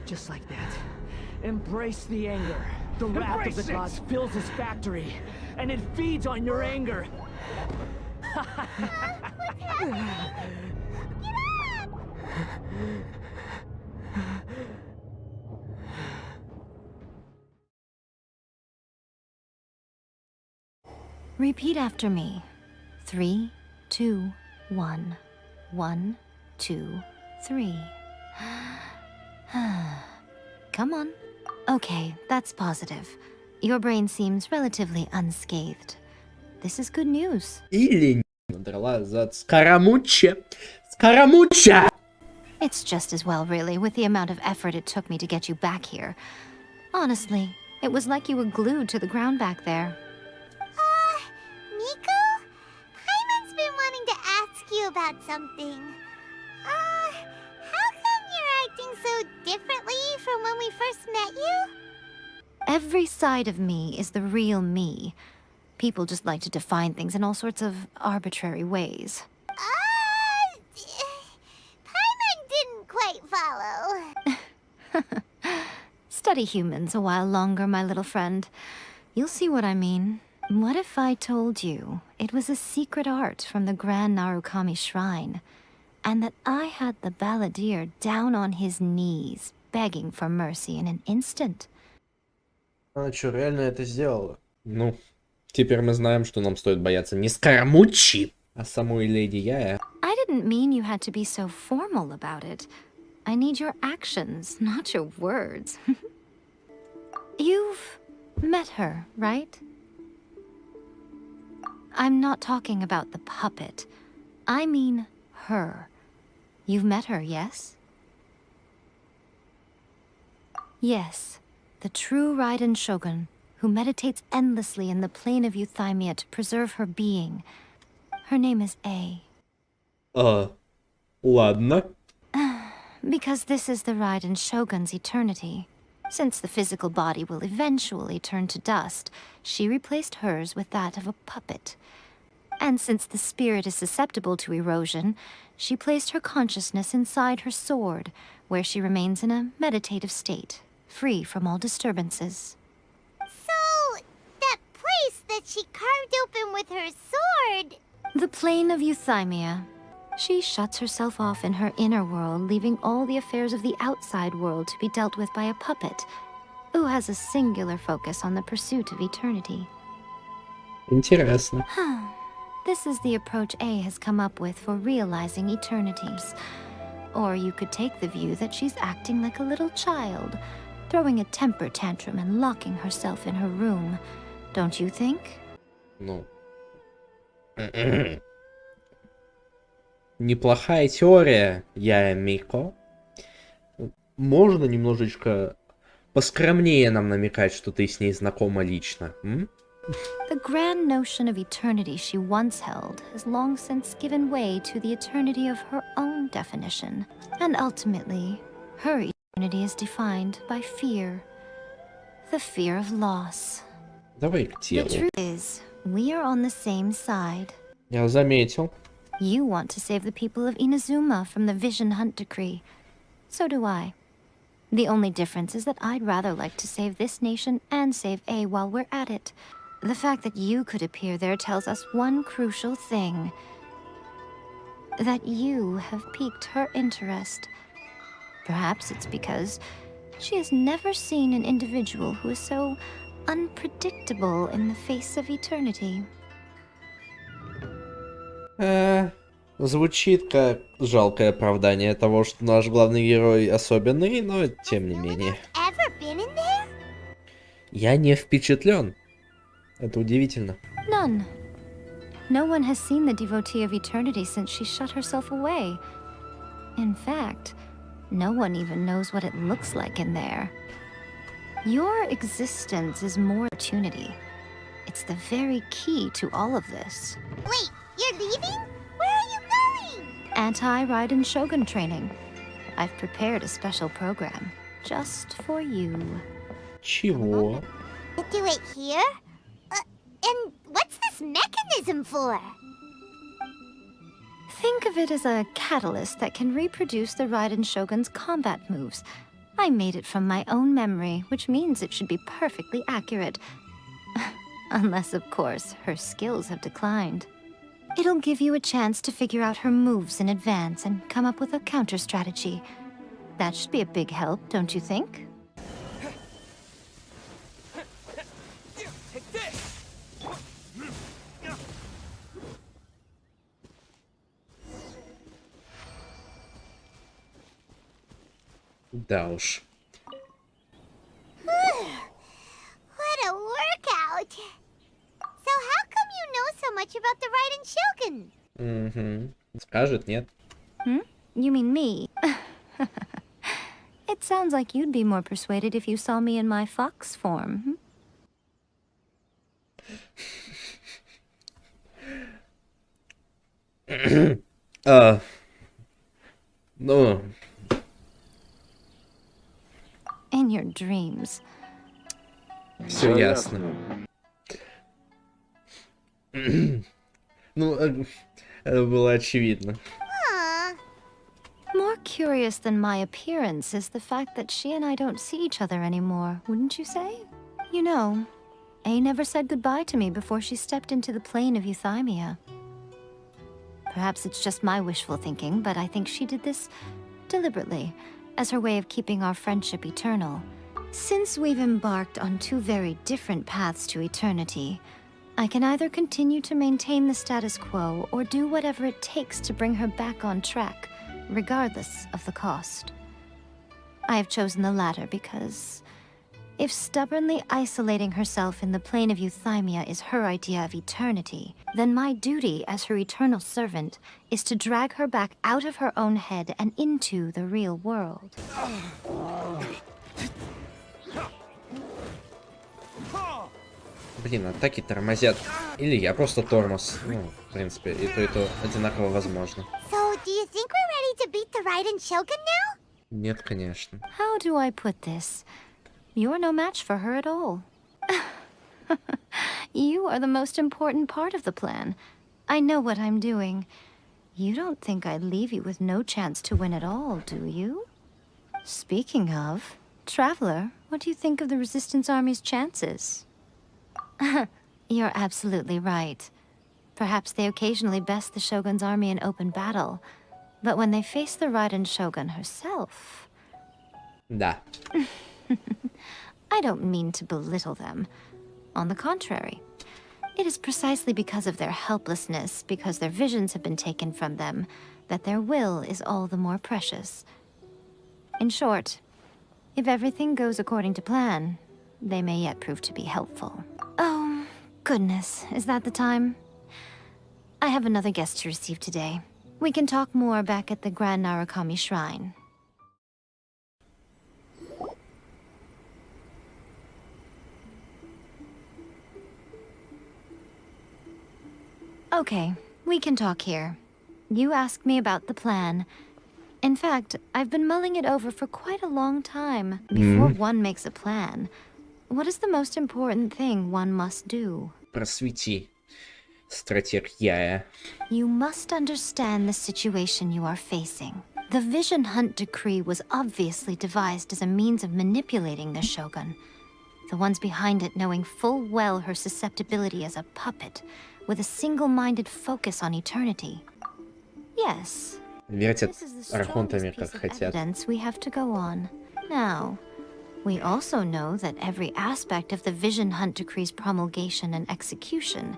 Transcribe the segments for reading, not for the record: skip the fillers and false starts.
Just like that. Embrace the anger. The wrath of the gods fills his factory, and it feeds on your anger. Repeat after me. 3, 2, 1. 1, 2, 3. Come on. Okay, that's positive. Your brain seems relatively unscathed. This is good news. Или надрала зад Скоромучча. Скоромучча! It's just as well, really, with the amount of effort it took me to get you back here. Honestly, it was like you were glued to the ground back there. Nico? Paimon's been wanting to ask you about something. How come you're acting so differently from when we first met you? Every side of me is the real me. People just like to define things in all sorts of arbitrary ways. Paimon didn't quite follow. Study humans a while longer, my little friend. You'll see what I mean. What if I told you it was a secret art from the Grand Narukami Shrine, and that I had the balladeer down on his knees, begging for mercy in an instant? Она что, реально это сделала? Ну, теперь мы знаем, что нам стоит бояться не Скоромуччи, а самой леди Яя. I didn't mean you had to be so formal about it. I need your actions, not your words. You've met her, right? I'm not talking about the puppet. I mean her. You've met her, yes? Yes, the true Raiden Shogun, who meditates endlessly in the plane of Euthymia to preserve her being. Her name is A. Ладно. Because this is the Raiden Shogun's eternity. Since the physical body will eventually turn to dust, she replaced hers with that of a puppet. And since the spirit is susceptible to erosion, she placed her consciousness inside her sword, where she remains in a meditative state, free from all disturbances. So, that place that she carved open with her sword... The plane of Euthymia. She shuts herself off in her inner world, leaving all the affairs of the outside world to be dealt with by a puppet, who has a singular focus on the pursuit of eternity. Интересно. This is the approach A has come up with for realizing eternities. Or you could take the view that she's acting like a little child, throwing a temper tantrum and locking herself in her room. Don't you think? Ну. Неплохая теория, Яя Мико. Можно немножечко поскромнее нам намекать, что ты с ней знакома лично, м? The grand notion of eternity she once held has long since given way to the eternity of her own definition. And ultimately, her eternity is defined by fear. The fear of loss. Давай к The делу. truth is, we are on the same side. Я заметил. You want to save the people of Inazuma from the Vision Hunt decree. So do I. The only difference is that I'd rather like to save this nation and save A while we're at it. The fact that you could appear there tells us one crucial thing. That you have piqued her interest. Perhaps it's because she has never seen an individual who is so unpredictable in the face of eternity. Звучит как жалкое оправдание того, что наш главный герой особенный, но тем не менее. Ever been in there? Я не впечатлен. Это удивительно. None. No one has seen the devotee of eternity since she shut herself away. In fact, no one even knows what it looks like in there. Your existence is more opportunity. It's the very key to all of this. Wait, you're leaving? Where are you going? Anti-Raiden Shogun training. I've prepared a special program just for you. Чего? Do it here? And what's this mechanism for? Think of it as a catalyst that can reproduce the Raiden Shogun's combat moves, I made it from my own memory, which means it should be perfectly accurate. Unless, of course, her skills have declined. It'll give you a chance to figure out her moves in advance and come up with a counter strategy. That should be a big help, don't you think? Take this! Да уж. What a workout! So how come you know so much about the Raiden Shogun? Скажет, нет? You mean me? It sounds like you'd be more persuaded if you saw me in my fox form. Ну, In your dreams. все ясно. Ну, это было очевидно. More curious than my appearance is the fact that she and I don't see each other anymore, wouldn't you say? You know, A never said goodbye to me before she stepped into the plane of Euthymia. Perhaps it's just my wishful thinking, but I think she did this deliberately, as her way of keeping our friendship eternal. Since we've embarked on two very different paths to eternity, I can either continue to maintain the status quo or do whatever it takes to bring her back on track, regardless of the cost. I have chosen the latter because if stubbornly isolating herself in the plane of Euthymia is her idea of eternity, then my duty as her eternal servant is to drag her back out of her own head and into the real world. Блин, атаки тормозят. Или я просто тормоз. Ну, в принципе, и то одинаково возможно. So, do you think we're ready to beat the Raiden Shogun now? Нет, конечно. How do I put this? You're no match for her at all. You are the most important part of the plan. I know what I'm doing. You don't think I'd leave you with no chance to win at all, do you? Speaking of, Traveler, what do you think of the Resistance Army's chances? You're absolutely right. Perhaps they occasionally best the Shogun's army in open battle, but when they face the Raiden Shogun herself... Да. I don't mean to belittle them. On the contrary, it is precisely because of their helplessness, because their visions have been taken from them, that their will is all the more precious. In short, if everything goes according to plan, they may yet prove to be helpful. Oh, goodness, is that the time? I have another guest to receive today. We can talk more back at the Grand Narukami Shrine. Okay, we can talk here. You asked me about the plan. In fact, I've been mulling it over for quite a long time. Before one makes a plan, what is the most important thing one must do? Просвети, стратег Яя. You must understand the situation you are facing. The Vision Hunt Decree was obviously devised as a means of manipulating the Shogun. The ones behind it knowing full well her susceptibility as a puppet, with a single-minded focus on eternity. Yes, Вертят this is the архонтами, strongest как piece of хотят. evidence we have to go on. Now, we also know that every aspect of the Vision Hunt Decree's promulgation and execution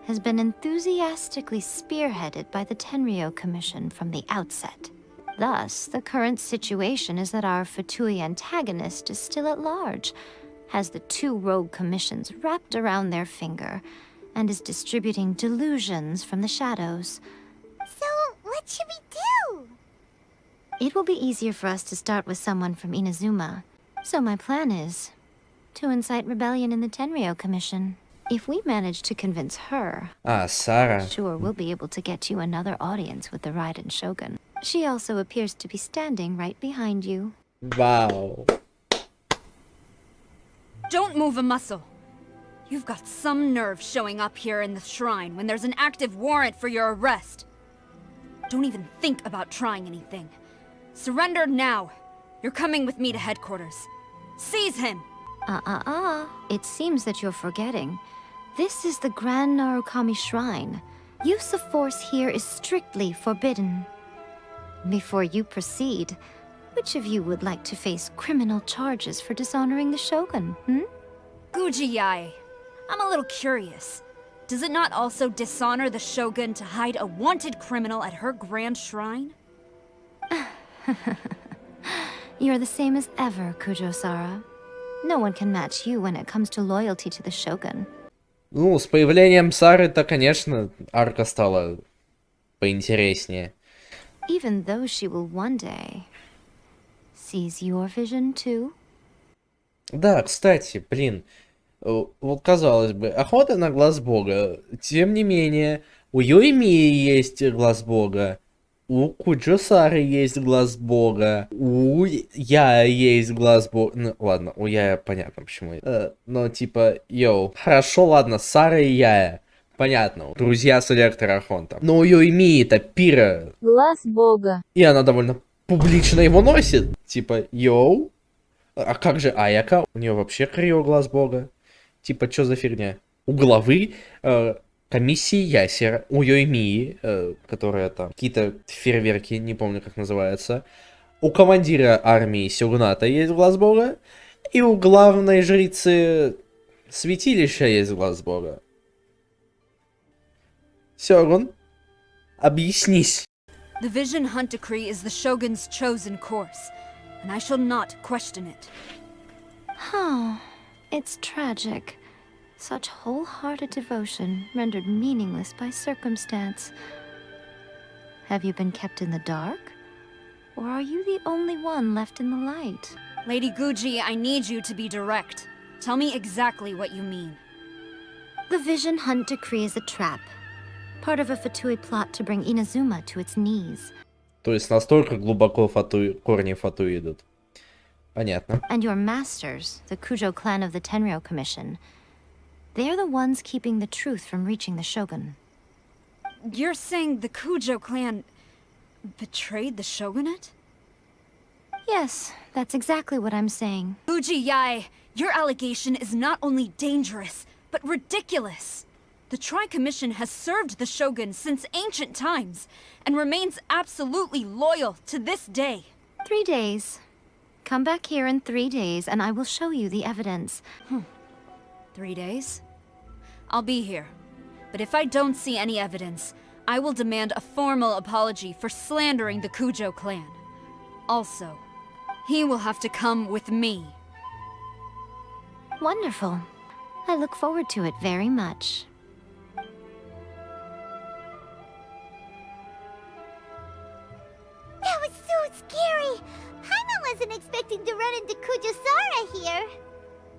has been enthusiastically spearheaded by the Tenryou Commission from the outset. Thus, the current situation is that our Fatui antagonist is still at large, has the two rogue commissions wrapped around their finger, and is distributing delusions from the shadows. So, what should we do? It will be easier for us to start with someone from Inazuma. So my plan is to incite rebellion in the Tenryou Commission. If we manage to convince her, А, Сара. sure we'll be able to get you another audience with the Raiden Shogun. She also appears to be standing right behind you. Вау. Don't move a muscle. You've got some nerve showing up here in the shrine when there's an active warrant for your arrest. Don't even think about trying anything. Surrender now, You're coming with me to headquarters. Seize him! It seems that you're forgetting. This is the Grand Narukami Shrine. Use of force here is strictly forbidden. Before you proceed, which of you would like to face criminal charges for dishonoring the Shogun, Guji-yae, I'm a little curious. Does it not also dishonor the Shogun to hide a wanted criminal at her grand shrine? You're the same as ever, Kudjo-sara. No one can match you when it comes to loyalty to the Shogun. Ну, с появлением Сары-то, конечно, арка стала поинтереснее. Even though she will one day seize your vision too. Да, кстати, блин, вот казалось бы, охота на глаз бога. Тем не менее, у Юэмии есть глаз бога, у Куджо-сары есть глаз бога, у Я есть глаз бога. Ну, ладно, у Я понятно почему. Но типа, хорошо, ладно, Сара и Я. Понятно, друзья с Электроархонтом. Но у Юэмии-то Пира. Глаз бога. И она довольно публично его носит. Типа, а как же Аяка? У нее вообще крио глаз бога. Типа, что за фигня? У главы комиссии Ясера, у Юэмии, которая там какие-то фейерверки, не помню как называется. У командира армии Сёгуната есть глаз бога. И у главной жрицы святилища есть глаз бога. Сёгун, объяснись. The Vision Hunt Decree is the Shogun's chosen course, and I shall not question it. It's tragic. Such wholehearted devotion rendered meaningless by circumstance. Have you been kept in the dark? Or are you the only one left in the light? Lady Guji, I need you to be direct. Tell me exactly what you mean. The Vision Hunt Decree is a trap. Part of a Fatui plot to bring Inazuma to its knees. То есть настолько глубоко корни Фатуи идут. Понятно. And your masters, the Kudjo clan of the Tenryou Commission, they're the ones keeping the truth from reaching the Shogun. You're saying the Kudjo clan betrayed the shogunate? Yes, that's exactly what I'm saying. Guji-yae, your allegation is not only dangerous, but ridiculous. The Tri-Commission has served the Shogun since ancient times, and remains absolutely loyal to this day. 3 days. Come back here in 3 days, and I will show you the evidence. 3 days? I'll be here. But if I don't see any evidence, I will demand a formal apology for slandering the Kudjo clan. Also, he will have to come with me. Wonderful. I look forward to it very much. That was so scary! Jaime wasn't expecting to run into Kudjo-sara here.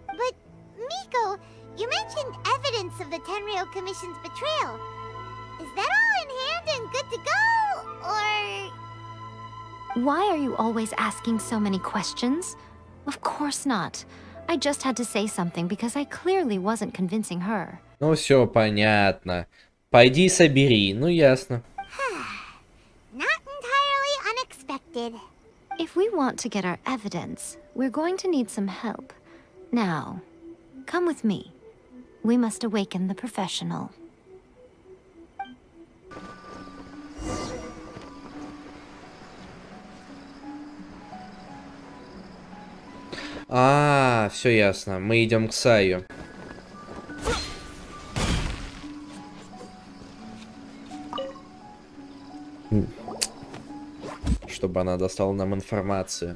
But, Miko, you mentioned evidence of the Tenryou Commission's betrayal. Is that all in hand and good to go, or...? Why are you always asking so many questions? Of course not. I just had to say something because I clearly wasn't convincing her. Ну все понятно. Пойди собери, ну ясно. Not entirely unexpected. If we want to get our evidence, we're going to need some help. Now, come with me. We must awaken the professional. А, все ясно. Мы идем к Саю. Чтобы она достала нам информацию.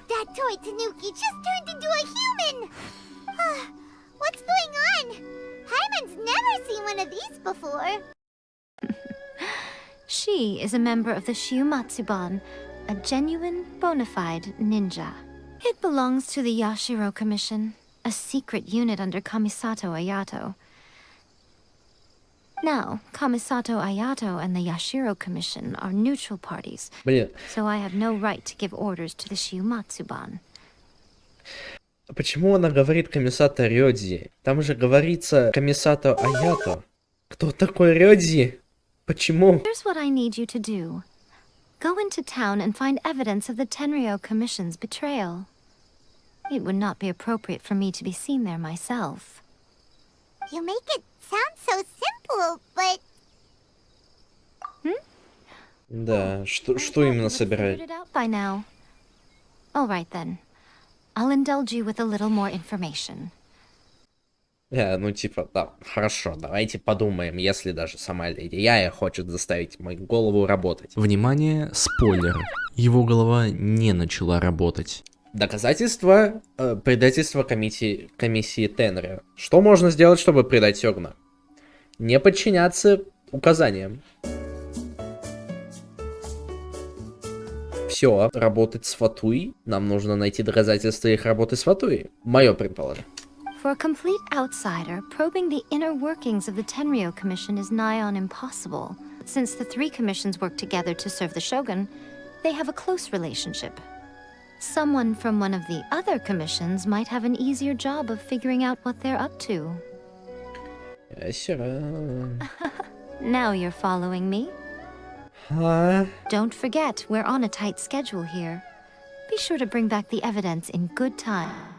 That toy Tanuki just turned into a human! What's going on? Hyman's never seen one of these before. She is a member of the Shiumatsuban, a genuine, bona fide ninja. It belongs to the Yashiro Commission, a secret unit under Kamisato Ayato. Now, Kamisato Ayato and the Yashiro Commission are neutral parties, Блин, so I have no right to give orders to the Shiumatsuban. почему она говорит Камисато Рёдзи? Там же говорится Камисато Аято. Кто такой Рёдзи? Почему? Here's what I need you to do. Go into town and find evidence of the Tenryou Commission's betrayal. It would not be appropriate for me to be seen there myself. You make it sound so simple, but... Да, что именно собирать? Figured it out by now. All right then. I'll indulge you with a little more information. Ну типа, да, хорошо, давайте подумаем, если даже сама леди Яя хочет заставить мою голову работать. Внимание, спойлер. Его голова не начала работать. Доказательства предательства комиссии Тенрю. Что можно сделать, чтобы предать Сёгуна? Не подчиняться указаниям. Все, работать с Фатуи. Нам нужно найти доказательства их работы с Фатуи. Мое предположение. For a complete outsider, probing the inner workings of the Tenryou Commission is nigh on impossible. Since the three commissions work together to serve the Shogun, they have a close relationship. Someone from one of the other commissions might have an easier job of figuring out what they're up to. Now you're following me? Don't forget, we're on a tight schedule here. Be sure to bring back the evidence in good time.